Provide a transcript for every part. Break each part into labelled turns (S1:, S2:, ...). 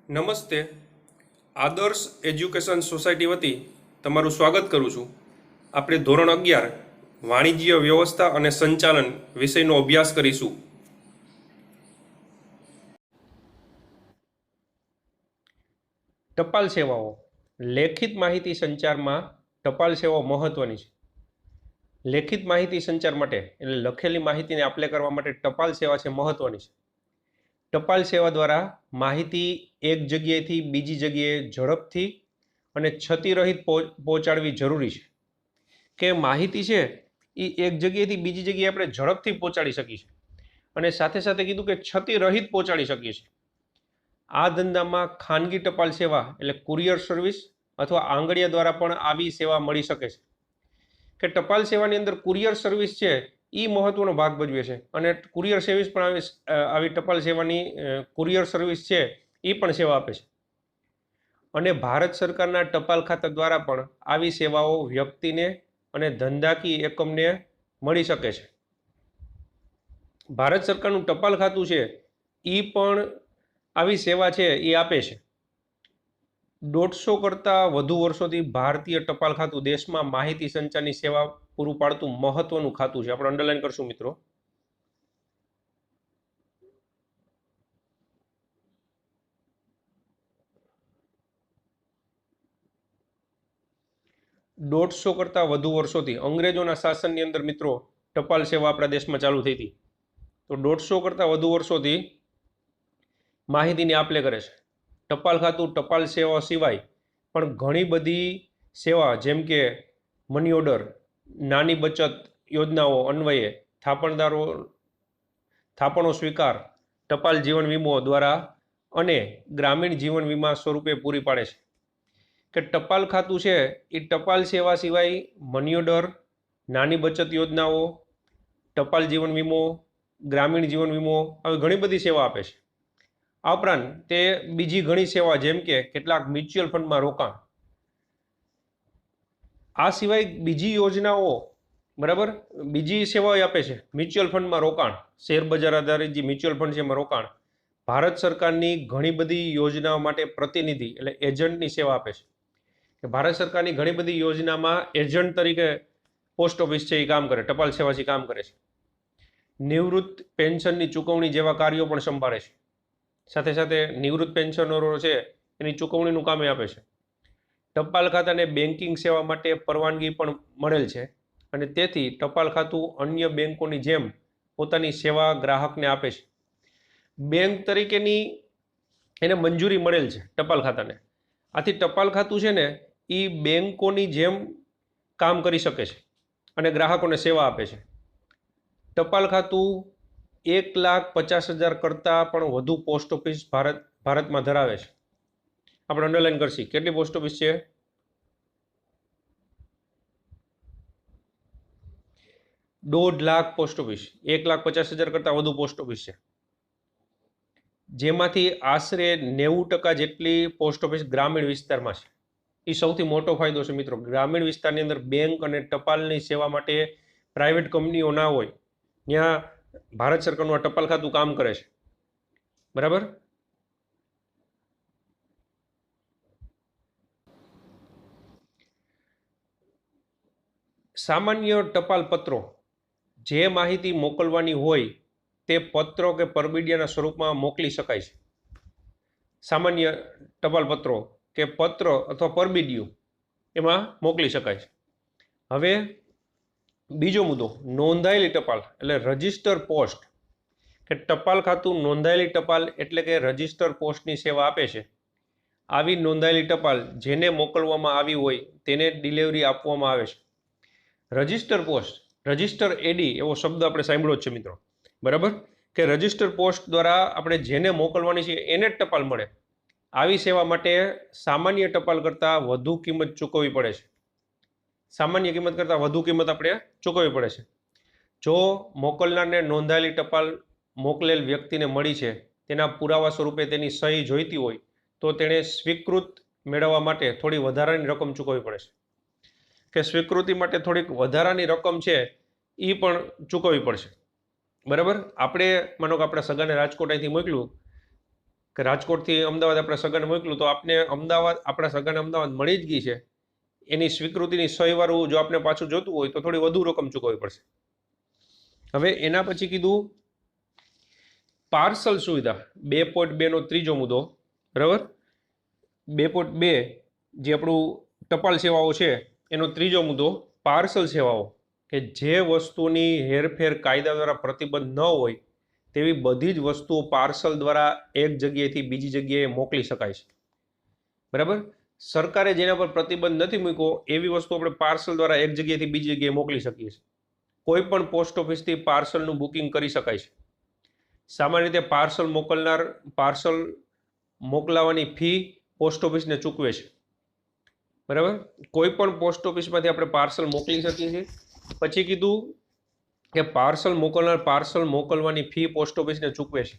S1: નમસ્તે. આદર્શ education society વતી તમારું સ્વાગત કરું છું. આપણે ધોરણ 11 વાણિજ્ય વ્યવસ્થા અને સંચાલન વિષયનો અભ્યાસ કરીશું. ટપાલ સેવાઓ. લેખિત માહિતી સંચારમાં ટપાલ સેવાઓ મહત્વની છે. લેખિત માહિતી સંચાર માટે એટલે લખેલી માહિતીને આપલે કરવા માટે ટપાલ સેવા છે મહત્વની છે. ટપાલ સેવા દ્વારા માહિતી એક જગ્યાએથી બીજી જગ્યાએ ઝડપથી અને ક્ષતિરહિત પહોંચાડવી જરૂરી છે. કે માહિતી છે એ એક જગ્યાએથી બીજી જગ્યાએ આપણે ઝડપથી પહોંચાડી શકીએ છીએ અને સાથે સાથે કીધું કે ક્ષતિરહિત પહોંચાડી શકીએ છીએ. આ ધંધામાં ખાનગી ટપાલ સેવા એટલે કુરિયર સર્વિસ અથવા આંગળીયા દ્વારા પણ આવી સેવા મળી શકે છે. કે ટપાલ સેવાની અંદર કુરિયર સર્વિસ છે એ મહત્વનો ભાગ ભજવે છે અને કુરિયર સર્વિસ પણ આવી ટપાલ સેવાની કુરિયર સર્વિસ છે એ પણ સેવા આપે છે. અને ભારત સરકારના ટપાલ ખાતા દ્વારા પણ આવી સેવાઓ વ્યક્તિને અને ધંધાકીય એકમને મળી શકે છે. ભારત સરકારનું ટપાલ ખાતું છે એ પણ આવી સેવા છે એ આપે છે. 150 કરતાં વધુ વર્ષોથી ભારતીય ટપાલ ખાતું દેશમાં માહિતી સંચારની સેવા પૂરું પાડતું મહત્વનું ખાતું છે. આપણે અંડરલાઈન કરશું મિત્રો. દોઢસો કરતાં વધુ વર્ષોથી અંગ્રેજોના શાસનની અંદર મિત્રો ટપાલ સેવા આપણા દેશમાં ચાલુ થઈ હતી. તો 150 કરતાં વધુ વર્ષોથી માહિતીની આપલે કરે છે. ટપાલ ખાતું ટપાલ સેવા સિવાય પણ ઘણી બધી સેવા જેમ કે મની ઓર્ડર, નાની બચત યોજનાઓ અન્વયે થાપણો સ્વીકાર, ટપાલ જીવન વીમો દ્વારા અને ગ્રામીણ જીવન વીમા સ્વરૂપે પૂરી પાડે છે. કે ટપાલ ખાતું છે એ ટપાલ સેવા સિવાય મની ઓર્ડર, નાની બચત યોજનાઓ, ટપાલ જીવન વીમો, ગ્રામીણ જીવન વીમો આવી ઘણી બધી સેવા આપે છે. આ ઉપરાંત તે બીજી ઘણી સેવા જેમ કે કેટલાક મ્યુચ્યુઅલ ફંડમાં રોકાણ, આ સિવાય બીજી યોજનાઓ બરાબર બીજી સેવાઓ આપે છે. મ્યુચ્યુઅલ ફંડમાં રોકાણ, શેર બજાર આધારિત જે મ્યુચ્યુઅલ ફંડ છે એમાં રોકાણ, ભારત સરકારની ઘણી બધી યોજનાઓ માટે પ્રતિનિધિ એટલે એજન્ટની સેવા આપે છે. કે ભારત સરકારની ઘણી બધી યોજનામાં એજન્ટ તરીકે પોસ્ટ ઓફિસ છે એ કામ કરે, ટપાલ સેવા છે કામ કરે છે. નિવૃત્ત પેન્શનની ચૂકવણી જેવા કાર્યો પણ સંભાળે છે. સાથે સાથે નિવૃત્ત પેન્શનરો છે એની ચૂકવણીનું કામ એ આપે છે. ટપાલ ખાતાને બેન્કિંગ સેવા માટે પરવાનગી પણ મળેલ છે અને તેથી ટપાલ ખાતું અન્ય બેન્કોની જેમ પોતાની સેવા ગ્રાહકને આપે છે. બેંક તરીકેની એને મંજૂરી મળેલ છે ટપાલ ખાતાને. આથી ટપાલ ખાતું છે ને એ બેન્કોની જેમ કામ કરી શકે છે અને ગ્રાહકોને સેવા આપે છે. ટપાલ ખાતું 1,50,000 કરતાં પણ વધુ પોસ્ટ ઓફિસ ભારતમાં ધરાવે છે. આપણે અંડરલાઈન કરશી કેટલી પોસ્ટ ઓફિસ છે? 1.5 લાખ પોસ્ટ ઓફિસ, 1,50,000 કરતાં વધુ પોસ્ટ ઓફિસ છે. જેમાંથી આશરે 90% જેટલી પોસ્ટ ઓફિસ ગ્રામીણ વિસ્તારમાં છે. એ સૌથી મોટો ફાયદો છે મિત્રો. ગ્રામીણ વિસ્તારની અંદર બેંક અને ટપાલની સેવા માટે પ્રાઇવેટ કંપનીઓ ના હોય ત્યાં ભારત સરકારનું આ ટપાલ ખાતું કામ કરે છે. બરાબર. સામાન્ય ટપાલ પત્રો, જે માહિતી મોકલવાની હોય તે પત્રો કે પરબીડિયાના સ્વરૂપમાં મોકલી શકાય છે. સામાન્ય ટપાલ પત્રો કે પત્ર અથવા પરબીડિયું એમાં મોકલી શકાય છે. હવે બીજો મુદ્દો, નોંધાયેલી ટપાલ એટલે રજિસ્ટર પોસ્ટ. કે ટપાલ ખાતું નોંધાયેલી ટપાલ એટલે કે રજિસ્ટર પોસ્ટની સેવા આપે છે. આવી નોંધાયેલી ટપાલ જેને મોકલવામાં આવી હોય તેને ડિલિવરી આપવામાં આવે છે. રજિસ્ટર પોસ્ટ, રજિસ્ટર એડી એવો શબ્દ આપણે સાંભળ્યો જ છે મિત્રો. બરાબર. કે રજિસ્ટર પોસ્ટ દ્વારા આપણે જેને મોકલવાની છે એને જ ટપાલ મળે. આવી સેવા માટે સામાન્ય ટપાલ કરતાં વધુ કિંમત ચૂકવવી પડે છે. સામાન્ય કિંમત કરતાં વધુ કિંમત આપણે ચૂકવવી પડે છે. જો મોકલનારને નોંધાયેલી ટપાલ મોકલેલ વ્યક્તિને મળી છે તેના પુરાવા સ્વરૂપે તેની સહી જોઈતી હોય તો તેણે સ્વીકૃત મેળવવા માટે થોડી વધારાની રકમ ચૂકવવી પડે છે. કે સ્વીકૃતિ માટે થોડીક વધારાની રકમ છે એ પણ ચૂકવવી પડશે. બરાબર. આપણે માનો કે આપણે સગાને રાજકોટ અહીંથી મોકલ્યું કે રાજકોટથી અમદાવાદ આપણા સગાને મોકલું તો આપને અમદાવાદ આપણા સગાને અમદાવાદ મળી જ ગઈ છે, એની સ્વીકૃતિની સહીવાળું જો આપને પાછું જોતું હોય તો થોડી વધુ રકમ ચૂકવવી પડશે. હવે એના પછી કીધું પાર્સલ સુવિધા 2.2નો ત્રીજો મુદ્દો, બરાબર. 2.2 જે આપણું ટપાલ સેવાઓ છે એનો ત્રીજો મુદ્દો પાર્સલ સેવાઓ, કે જે વસ્તુની હેરફેર કાયદા દ્વારા પ્રતિબંધ ન હોય તેવી બધી જ વસ્તુઓ પાર્સલ દ્વારા એક જગ્યાએથી બીજી જગ્યાએ મોકલી શકાય છે, બરાબર. સરકારે જેના પર પ્રતિબંધ નથી મૂક્યો એવી વસ્તુ આપણે પાર્સલ દ્વારા એક જગ્યાએથી બીજી જગ્યાએ મોકલી શકીએ છીએ. કોઈ પણ પોસ્ટ ઓફિસથી પાર્સલનું બુકિંગ કરી શકાય છે. સામાન્ય રીતે પાર્સલ મોકલનાર પાર્સલ મોકલાવાની ફી પોસ્ટ ઓફિસને ચૂકવે છે, બરાબર. કોઈ પણ પોસ્ટ ઓફિસમાંથી આપણે પાર્સલ મોકલી શકીએ છીએ. પછી કીધું કે પાર્સલ મોકલનાર પાર્સલ મોકલવાની ફી પોસ્ટ ઓફિસને ચૂકવે છે,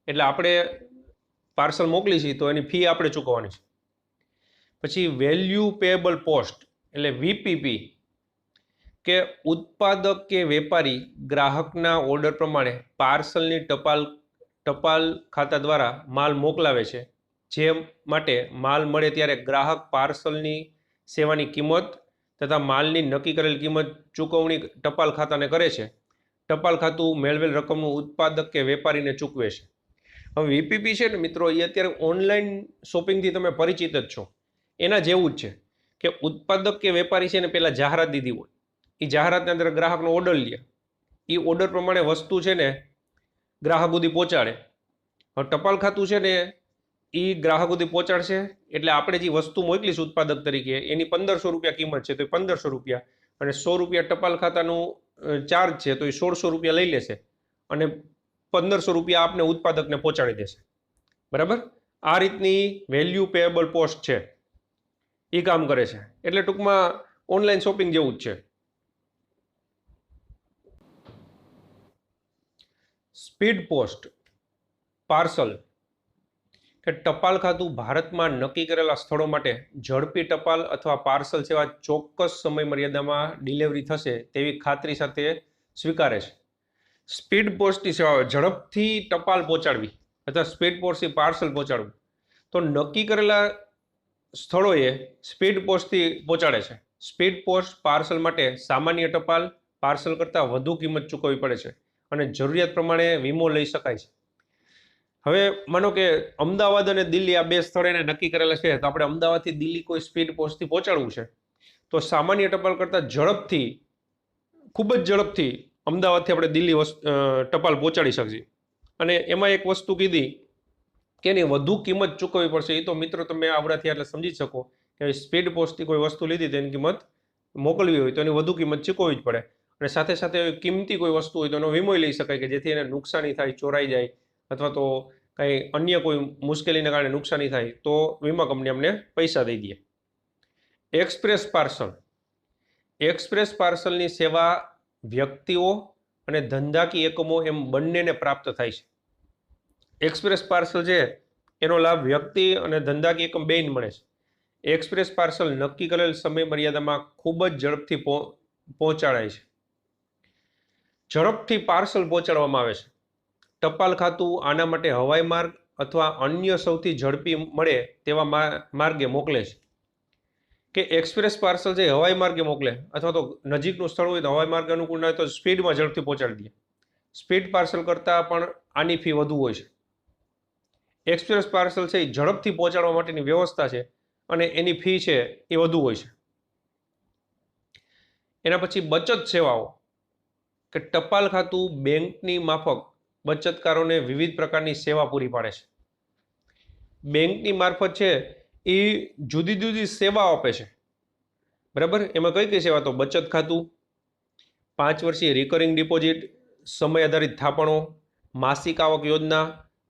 S1: એટલે આપણે પાર્સલ મોકલી છીએ તો એની ફી આપણે ચૂકવવાની છે. પછી વેલ્યુ પેએબલ પોસ્ટ એટલે વીપીપી, કે ઉત્પાદક કે વેપારી ગ્રાહકના ઓર્ડર પ્રમાણે પાર્સલની ટપાલ ખાતા દ્વારા માલ મોકલાવે છે, જે માટે માલ મળે ત્યારે ગ્રાહક પાર્સલની સેવાની કિંમત તથા માલની નક્કી કરેલ કિંમત ચૂકવણી ટપાલ ખાતાને કરે છે. ટપાલ ખાતું મેળવેલ રકમનું ઉત્પાદક કે વેપારીને ચૂકવે છે. હવે વીપીપી છે ને મિત્રો, એ અત્યારે ઓનલાઈન શોપિંગથી તમે પરિચિત જ છો, એના જેવું જ છે કે ઉત્પાદક કે વેપારી છે ને પહેલાં જાહેરાત દીધી હોય, એ જાહેરાતની અંદર ગ્રાહકનો ઓર્ડર લે, એ ઓર્ડર પ્રમાણે વસ્તુ છે ને ગ્રાહક સુધી પહોંચાડે. હવે ટપાલ ખાતું છે ને એ ગ્રાહક સુધી પહોંચાડશે, એટલે આપણે જે વસ્તુ મોકલીશું ઉત્પાદક તરીકે એની 1500 રૂપિયા કિંમત છે તો એ 1500 રૂપિયા, અને 100 રૂપિયા ટપાલ ખાતાનું ચાર્જ છે તો એ 1600 રૂપિયા લઈ લેશે, અને 1500 રૂપિયા આપને ઉત્પાદકને પહોંચાડી દેશે, બરાબર. આ રીતની વેલ્યુ પેએબલ પોસ્ટ છે, એ કામ કરે છે. એટલે ટૂંકમાં ઓનલાઈન શોપિંગ જેવું જ છે. સ્પીડ પોસ્ટ પાર્સલ, કે ટપાલ ખાતું ભારતમાં નક્કી કરેલા સ્થળો માટે ઝડપી ટપાલ અથવા પાર્સલ સેવા ચોક્કસ સમય મર્યાદામાં ડિલિવરી થશે તેવી ખાતરી સાથે સ્વીકારે છે. સ્પીડ પોસ્ટની સેવા ઝડપથી ટપાલ પહોંચાડવી અથવા સ્પીડ પોસ્ટથી પાર્સલ પહોંચાડવું, તો નક્કી કરેલા સ્થળોએ સ્પીડ પોસ્ટથી પહોંચાડે છે. સ્પીડ પોસ્ટ પાર્સલ માટે સામાન્ય ટપાલ પાર્સલ કરતાં વધુ કિંમત ચૂકવવી પડે છે અને જરૂરિયાત પ્રમાણે વીમો લઈ શકાય છે. હવે માનો કે અમદાવાદ અને દિલ્હી આ બે સ્થળે નક્કી કરેલા છે, તો આપણે અમદાવાદથી દિલ્હી કોઈ સ્પીડ પોસ્ટથી પહોંચાડવું છે તો સામાન્ય ટપાલ કરતાં ઝડપથી, ખૂબ જ ઝડપથી અમદાવાદથી આપણે દિલ્હી ટપાલ પહોંચાડી શકીએ. અને એમાં એક વસ્તુ કીધી કે એની વધુ કિંમત ચૂકવવી પડશે. એ તો મિત્રો તમે આવડાથી એટલે સમજી શકો કે સ્પીડ પોસ્ટથી કોઈ વસ્તુ લીધી તેની કિંમત મોકલવી હોય તો એની વધુ કિંમત ચૂકવવી જ પડે. અને સાથે સાથે કિંમતી કોઈ વસ્તુ હોય તો એનો વીમો લઈ શકાય કે જેથી એને નુકસાની થાય, ચોરાઈ જાય અથવા તો કંઈ અન્ય કોઈ મુશ્કેલીને કારણે નુકસાની થાય તો વીમા કંપની અમને પૈસા દઈ દે. એક્સપ્રેસ પાર્સલ, એક્સપ્રેસ પાર્સલની સેવા વ્યક્તિઓ અને ધંધાકીય એકમો એમ બંનેને પ્રાપ્ત થાય છે. એક્સપ્રેસ પાર્સલ છે એનો લાભ વ્યક્તિ અને ધંધાકીય એકમ બેયને મળે છે. એક્સપ્રેસ પાર્સલ નક્કી કરેલ સમય મર્યાદામાં ખૂબ જ ઝડપથી પહોંચાડાય છે. ઝડપથી પાર્સલ પહોંચાડવામાં આવે છે. ટપાલ ખાતું આના માટે હવાઈ માર્ગ અથવા અન્ય સૌથી ઝડપી મળે તેવા માર્ગે મોકલે છે. કે એક્સપ્રેસ પાર્સલ છે હવાઈ માર્ગે મોકલે, અથવા તો નજીકનું સ્થળ હોય તો હવાઈ માર્ગ અનુકૂળ ના હોય તો સ્પીડમાં ઝડપથી પહોંચાડી દે. સ્પીડ પાર્સલ કરતાં પણ આની ફી વધુ હોય છે. એક્સપ્રેસ પાર્સલ છે એ ઝડપથી પહોંચાડવા માટેની વ્યવસ્થા છે અને એની ફી છે એ વધુ હોય છે. એના પછી બચત સેવાઓ, કે ટપાલ ખાતું બેંકની માફક બચતકારોને વિવિધ પ્રકારની સેવા પૂરી પાડે છે. બેંકની મારફત છે એ જુદી જુદી સેવાઓ આપે છે, બરાબર. એમાં કઈ કઈ સેવા? તો બચત ખાતું, 5 વર્ષીય રિકરિંગ ડિપોઝિટ, સમય આધારિત થાપણો, માસિક આવક યોજના,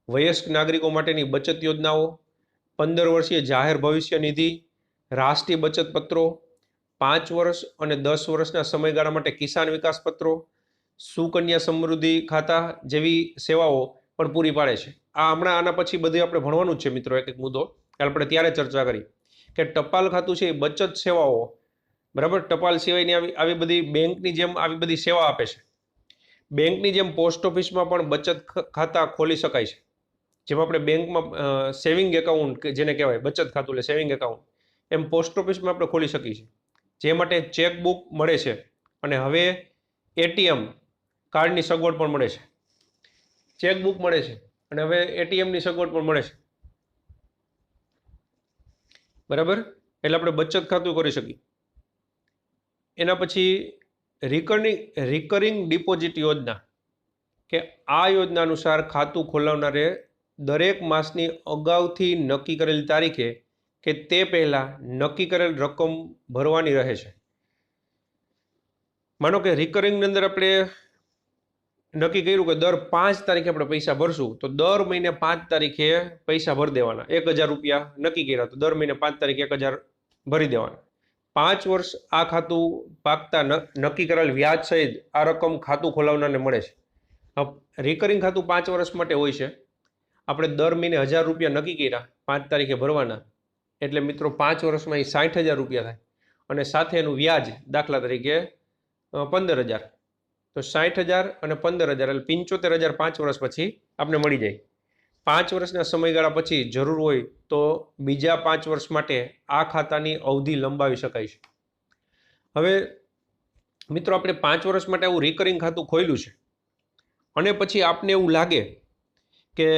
S1: વયસ્ક નાગરિકો માટેની બચત યોજનાઓ, 15 વર્ષીય જાહેર ભવિષ્ય નિધિ, રાષ્ટ્રીય બચત પત્રો, 5 વર્ષ અને 10 વર્ષના સમયગાળા માટે કિસાન વિકાસ પત્રો, સુકન્યા સમૃદ્ધિ ખાતા જેવી સેવાઓ પણ પૂરી પાડે છે. આ હમણાં આના પછી બધું આપણે ભણવાનું જ છે મિત્રો, એક એક મુદ્દો આપણે ત્યારે ચર્ચા કરી કે ટપાલ ખાતું છે એ બચત સેવાઓ, બરાબર, ટપાલ સિવાયની આવી બધી બેંકની જેમ આવી બધી સેવા આપે છે. બેંકની જેમ પોસ્ટ ઓફિસમાં પણ બચત ખાતા ખોલી શકાય છે. જેમ આપણે બેંકમાં સેવિંગ એકાઉન્ટ જેને કહેવાય બચત ખાતું એટલે સેવિંગ એકાઉન્ટ, એમ પોસ્ટ ઓફિસમાં આપણે ખોલી શકીએ છીએ. જે માટે ચેકબુક મળે છે અને હવે એટીએમ કાર્ડની સગવડ પણ મળે છે. ચેકબુક મળે છે અને હવે એટીએમની સગવડ પણ મળે છે. બરાબર, એટલે આપણે બચત ખાતું કરી શકીએ. એના પછી રિકરિંગ ડિપોઝિટ યોજના, કે આ યોજના અનુસાર ખાતું ખોલાવનારે દરેક માસની અગાઉથી નક્કી કરેલ તારીખે કે તે પહેલા નક્કી કરેલ રકમ ભરવાની રહે છે. માનો કે રિકરિંગની અંદર આપણે નક્કી કર્યું કે દર 5 તારીખે આપણે પૈસા ભરશું, તો દર મહિને 5 તારીખે પૈસા ભરી દેવાના. 1000 રૂપિયા નક્કી કર્યા તો દર મહિને 5 તારીખે 1000 ભરી દેવાના. 5 વર્ષ આ ખાતું પાકતા નક્કી કરેલ વ્યાજ સહિત આ રકમ ખાતું ખોલાવનારને મળે છે. રિકરિંગ ખાતું 5 વર્ષ માટે હોય છે. આપણે દર મહિને 1000 રૂપિયા નક્કી કર્યા 5 તારીખે ભરવાના, એટલે મિત્રો 5 વર્ષમાં એ 60,000 રૂપિયા થાય અને સાથે એનું વ્યાજ દાખલા તરીકે 15,000. તો 60,000 અને 15,000 એટલે 75,000 5 વર્ષ પછી આપણે મળી જાય. 5 વર્ષના સમયગાળા પછી જરૂર હોય તો બીજા 5 વર્ષ માટે આ ખાતાની અવધિ લંબાવી શકાય છે. હવે મિત્રો આપણે 5 વર્ષ માટે આવું રિકરિંગ ખાતું ખોલ્યું છે અને પછી આપને એવું લાગે કે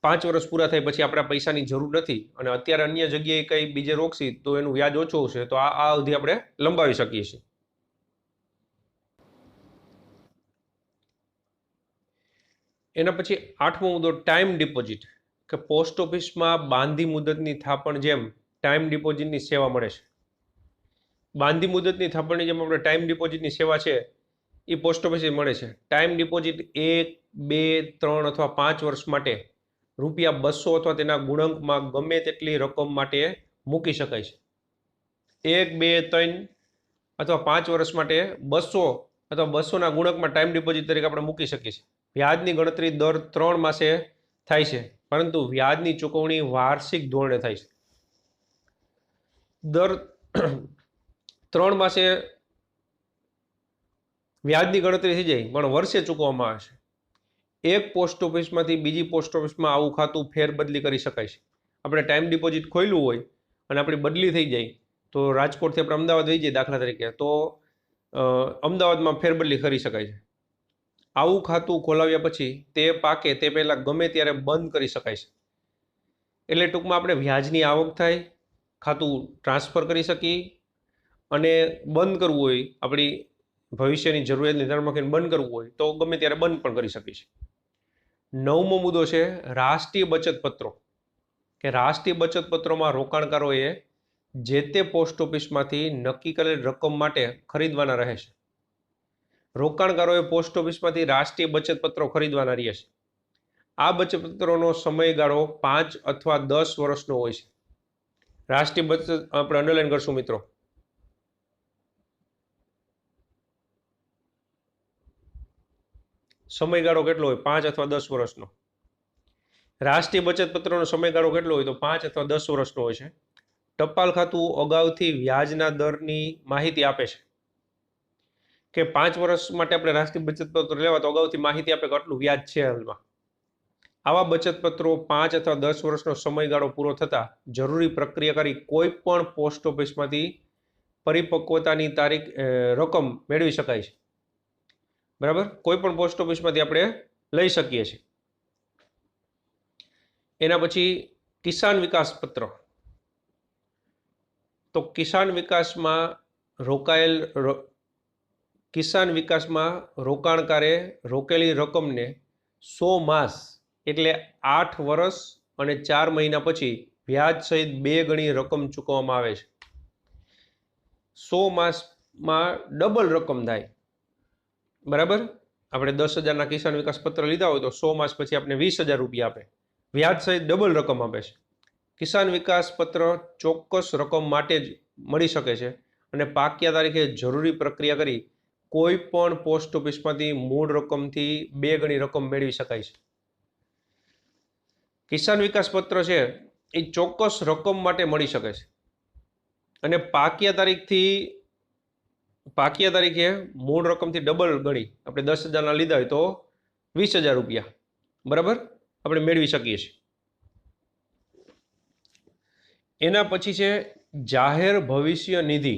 S1: 5 વર્ષ પૂરા થાય પછી આપણે પૈસાની જરૂર નથી અને અત્યારે અન્ય જગ્યાએ કંઈ બીજે રોકશી તો એનું વ્યાજ ઓછું હશે, તો આ અવધિ આપણે લંબાવી શકીએ છીએ. એના પછી 8મો મુદ્દો ટાઈમ ડિપોઝિટ, કે પોસ્ટ ઓફિસમાં બાંધી મુદતની થાપણ જેમ ટાઈમ ડિપોઝિટની સેવા મળે છે. બાંધી મુદતની થાપણની જેમ આપણે ટાઈમ ડિપોઝિટની સેવા છે એ પોસ્ટ ઓફિસે મળે છે. ટાઈમ ડિપોઝિટ 1, 2, 3 અથવા 5 વર્ષ માટે ₹200 અથવા તેના ગુણાંકમાં ગમે તેટલી રકમ માટે મૂકી શકાય છે. 1, 2, 3 અથવા 5 વર્ષ માટે 200 અથવા 200ના ગુણકમાં ટાઈમ ડિપોઝિટ તરીકે આપણે મૂકી શકીએ છીએ. વ્યાજની ગણતરી દર 3 માસે થાય છે, પરંતુ વ્યાજની ચૂકવણી વાર્ષિક ધોરણે થાય છે. દર 3 માસે વ્યાજની ગણતરી થઈ જાય પણ વર્ષે ચૂકવવામાં આવે છે. એક પોસ્ટ ઓફિસમાંથી બીજી પોસ્ટ ઓફિસમાં આવું ખાતું ફેરબદલી કરી શકાય છે. આપણે ટાઈમ ડિપોઝિટ ખોલ્યું હોય અને આપણી બદલી થઈ જાય, તો રાજકોટથી આપણે અમદાવાદ વહી જઈએ દાખલા તરીકે, તો અમદાવાદમાં ફેરબદલી કરી શકાય છે. આવું ખાતું ખોલાવ્યા પછી તે પાકે તે પહેલાં ગમે ત્યારે બંધ કરી શકાય છે. એટલે ટૂંકમાં આપણે વ્યાજની આવક થાય, ખાતું ટ્રાન્સફર કરી શકીએ અને બંધ કરવું હોય, આપણી ભવિષ્યની જરૂરિયાતને ધ્યાનમાં રાખીને બંધ કરવું હોય તો ગમે ત્યારે બંધ પણ કરી શકીએ છીએ. 9મો મુદ્દો છે રાષ્ટ્રીય બચત પત્રો, કે રાષ્ટ્રીય બચત પત્રોમાં રોકાણકારોએ જે તે પોસ્ટ ઓફિસમાંથી નક્કી કરેલ રકમ માટે ખરીદવાના રહે છે. રોકાણકારોએ પોસ્ટ ઓફિસમાંથી રાષ્ટ્રીય બચત પત્રો ખરીદવાના રહે છે. આ બચત પત્રોનો સમયગાળો 5 અથવા 10 વર્ષનો હોય છે. રાષ્ટ્રીય બચત આપણે અંડરલાઈન કરશું મિત્રો. સમયગાળો કેટલો હોય? 5 અથવા 10 વર્ષનો. રાષ્ટ્રીય બચત પત્રનો સમયગાળો કેટલો હોય? તો 5 અથવા 10 વર્ષનો હોય છે. ટપાલ ખાતું અગાઉથી વ્યાજના દરની માહિતી આપે છે, કે 5 વર્ષ માટે આપણે રાષ્ટ્રીય બચત પત્ર લેવા તો અગાઉથી માહિતી આપે કે આટલું વ્યાજ છે હાલમાં. આવા બચત પત્રો 5 અથવા 10 વર્ષનો સમયગાળો પૂરો થતાં જરૂરી પ્રક્રિયા કરી કોઈ પણ પોસ્ટ ઓફિસમાંથી પરિપક્વતાની તારીખ રકમ મેળવી શકાય છે. બરાબર, કોઈ પણ પોસ્ટ ઓફિસમાંથી આપણે લઈ શકીએ છીએ. એના પછી કિસાન વિકાસ પત્ર, તો કિસાન વિકાસમાં રોકાણકારે રોકેલી રકમને 100 માસ એટલે 8 વર્ષ અને 4 મહિના પછી વ્યાજ સહિત 2 ગણી રકમ ચૂકવવામાં આવે છે. 100 માસમાં ડબલ રકમ થાય. બરાબર, આપણે 10,000ના કિસાન વિકાસ પત્ર લીધા હોય તો 100 માસ પછી આપણે 20,000 રૂપિયા આપે, વ્યાજ સહિત ડબલ રકમ આપે છે. કિસાન વિકાસ પત્ર ચોક્કસ રકમ માટે જ મળી શકે છે અને પાક્યા તારીખે જરૂરી પ્રક્રિયા કરી કોઈ પણ પોસ્ટ ઓફિસમાંથી મૂળ રકમથી 2 ગણી રકમ મેળવી શકાય છે. કિસાન વિકાસ પત્ર છે એ ચોક્કસ રકમ માટે મળી શકે છે અને પાક્યા તારીખે મૂળ રકમથી ડબલ ગણી, આપણે 10,000ના લીધા હોય તો 20,000 રૂપિયા બરાબર, આપણે મેળવી શકીએ છીએ. એના પછી છે જાહેર ભવિષ્ય નિધિ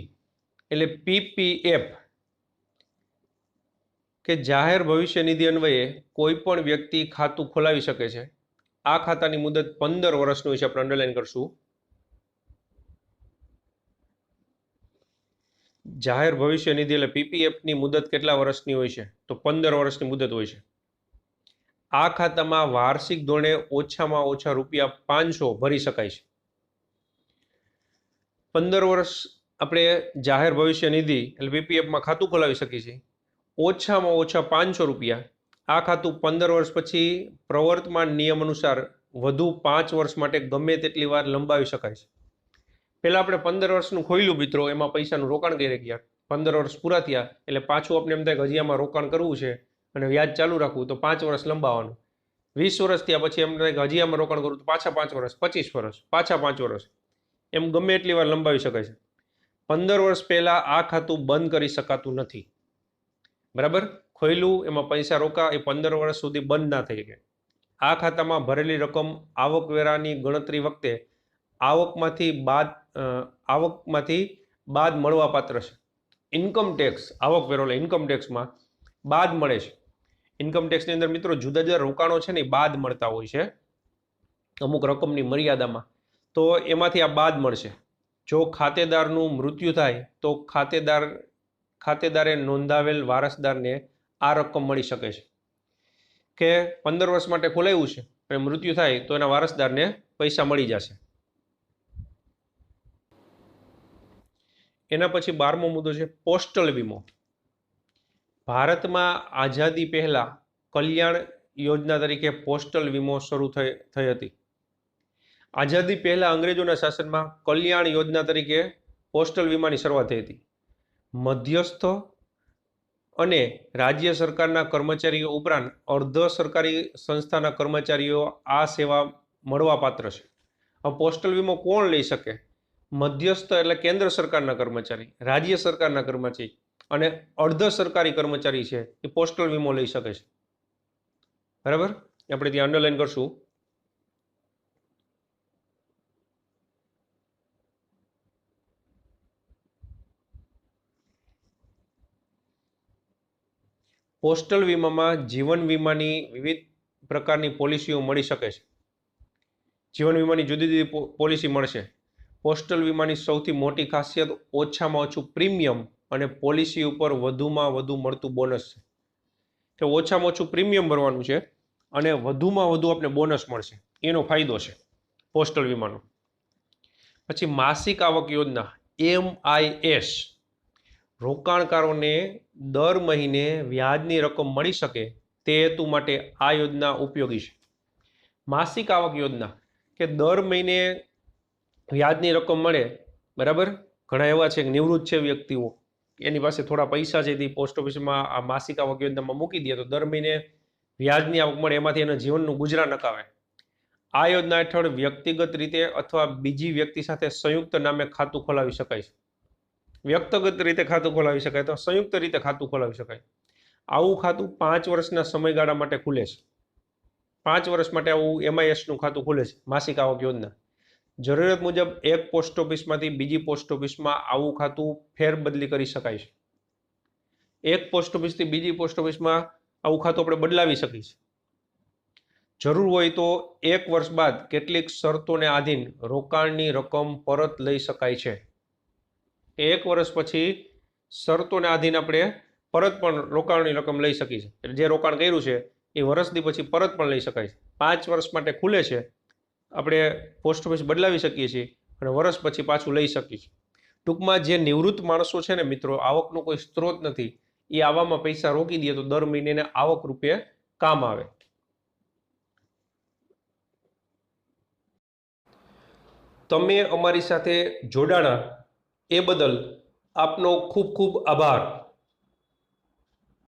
S1: એટલે પીપીએફ, કે જાહેર ભવિષ્ય નિધિ અન્વયે કોઈ પણ વ્યક્તિ ખાતું ખોલાવી શકે છે. આ ખાતાની મુદત 15 વર્ષની હોય છે. આપણે અંડરલાઈન કરશું. જાહેર ભવિષ્ય નિધિ એટલે પીપીએફની મુદત કેટલા વર્ષની હોય છે? તો 15 વર્ષની મુદત હોય છે. આ ખાતામાં વાર્ષિક ધોરણે ઓછામાં ઓછા રૂપિયા 500 ભરી શકાય છે. 15 વર્ષ આપણે જાહેર ભવિષ્ય નિધિ એટલે પીપીએફમાં ખાતું ખોલાવી શકીએ છીએ. ઓછામાં ઓછા 500 રૂપિયા. આ ખાતું 15 વર્ષ પછી પ્રવર્તમાન નિયમ અનુસાર વધુ 5 વર્ષ માટે ગમે તેટલી વાર લંબાવી શકાય છે. પહેલાં આપણે 15 વર્ષનું ખોલ્યું મિત્રો, એમાં પૈસાનું રોકાણ કરી ગયા. 15 વર્ષ પૂરા થયા એટલે પાછું આપણે એમ થાય કે હજી આમાં રોકાણ કરવું છે અને વ્યાજ ચાલુ રાખવું, તો 5 વર્ષ લંબાવવાનું. 20 વર્ષ થયા પછી એમ થાય કે હજી આમાં રોકાણ કરવું, તો પાછા 5 વર્ષ, 25 વર્ષ, પાછા 5 વર્ષ, એમ ગમે એટલી વાર લંબાવી શકાય છે. 15 વર્ષ પહેલાં આ ખાતું બંધ કરી શકાતું નથી. બરાબર, ખોલ્યું એમાં પૈસા રોકા એ 15 વર્ષ સુધી બંધ ના થઈ શકે. આ ખાતામાં ભરેલી રકમ આવકવેરાની ગણતરી વખતે આવકમાંથી બાદ મળવાપાત્ર છે. ઇન્કમ ટેક્સ, આવકવેરો એટલે ઇન્કમ ટેક્સમાં બાદ મળે છે. ઇન્કમ ટેક્સની અંદર મિત્રો જુદા જુદા રોકાણો છે ને બાદ મળતા હોય છે અમુક રકમની મર્યાદામાં, તો એમાંથી આ બાદ મળશે. જો ખાતેદારનું મૃત્યુ થાય તો ખાતેદારે નોંધાવેલ વારસદારને આ રકમ મળી શકે છે. કે 15 વર્ષ માટે ખોલાવ્યું છે અને મૃત્યુ થાય તો એના વારસદારને પૈસા મળી જશે. એના પછી 12મો મુદ્દો છે પોસ્ટલ વીમો. ભારતમાં આઝાદી પહેલા કલ્યાણ યોજના તરીકે પોસ્ટલ વીમો શરૂ થઈ હતી. આઝાદી પહેલા અંગ્રેજોના શાસનમાં કલ્યાણ યોજના તરીકે પોસ્ટલ વીમાની શરૂઆત થઈ હતી. મધ્યસ્થ અને રાજ્ય સરકારના કર્મચારીઓ ઉપરાંત અર્ધ સરકારી સંસ્થાના કર્મચારીઓ આ સેવા મળવાપાત્ર છે. હવે પોસ્ટલ વીમો કોણ લઈ શકે? મધ્યસ્થ એટલે કેન્દ્ર સરકારના કર્મચારી, રાજ્ય સરકારના કર્મચારી અને અર્ધ સરકારી કર્મચારી છે એ પોસ્ટલ વીમો લઈ શકે છે. બરાબર, આપણે ત્યાં અંડરલાઈન કરશું. પોસ્ટલ વીમામાં જીવન વીમાની વિવિધ પ્રકારની પોલિસીઓ મળી શકે છે. જીવન વીમાની જુદી જુદી પોલિસી મળશે. પોસ્ટલ વીમાની સૌથી મોટી ખાસિયત ઓછામાં ઓછું પ્રીમિયમ અને પોલિસી ઉપર વધુમાં વધુ મળતું બોનસ છે. કે ઓછામાં ઓછું પ્રીમિયમ ભરવાનું છે અને વધુમાં વધુ આપણે બોનસ મળશે, એનો ફાયદો છે પોસ્ટલ વીમાનો. પછી માસિક આવક યોજના MIS, રોકાણકારોને દર મહિને વ્યાજની રકમ મળી શકે તે હેતુ માટે આ યોજના ઉપયોગી છે. માસિક આવક યોજના કે દર મહિને વ્યાજની રકમ મળે. બરાબર, ઘણા એવા છે કે નિવૃત્ત છે વ્યક્તિઓ, એની પાસે થોડા પૈસા છે તે પોસ્ટ ઓફિસમાં આ માસિક આવક યોજનામાં મૂકી દે તો દર મહિને વ્યાજની આવક મળે, એમાંથી એના જીવનનું ગુજરાન નકાવે. આ યોજના હેઠળ વ્યક્તિગત રીતે અથવા બીજી વ્યક્તિ સાથે સંયુક્ત નામે ખાતું ખોલાવી શકાય છે. વ્યક્તિગત રીતે ખાતું ખોલાવી શકાય તો સંયુક્ત રીતે ખાતું ખોલાવી શકાય. આવું ખાતું 5 વર્ષના સમયગાળા માટે ખુલે છે. 5 વર્ષ માટે આવું MISનું ખાતું ખુલે છે, માસિક આવક યોજના. જરૂરિયાત મુજબ એક પોસ્ટ ઓફિસમાંથી બીજી પોસ્ટ ઓફિસમાં આવું ખાતું ફેરબદલી કરી શકાય છે. એક પોસ્ટ ઓફિસથી બીજી પોસ્ટ ઓફિસમાં આવું ખાતું આપણે બદલાવી શકીએ છીએ. જરૂર હોય તો 1 વર્ષ બાદ કેટલીક શરતોને આધીન રોકાણની રકમ પરત લઈ શકાય છે. 1 વર્ષ પછી શરતોને આધીન આપણે પરત પણ રોકાણની રકમ લઈ શકીએ છીએ. એટલે જે રોકાણ કર્યું છે એ વર્ષથી પછી પરત પણ લઈ શકાય છે. 5 વર્ષ માટે ખુલે છે, આપણે પોસ્ટ ઓફિસ બદલાવી શકીએ છીએ અને વર્ષ પછી પાછું લઈ શકીએ છીએ. ટૂંકમાં જે નિવૃત્ત માણસો છે ને મિત્રો, આવકનો કોઈ સ્ત્રોત નથી, એ આવામાં પૈસા રોકી દે તો દર મહિને આવક રૂપે કામ આવે. તમે અમારી સાથે જોડાણા એ બદલ આપનો ખૂબ ખૂબ આભાર.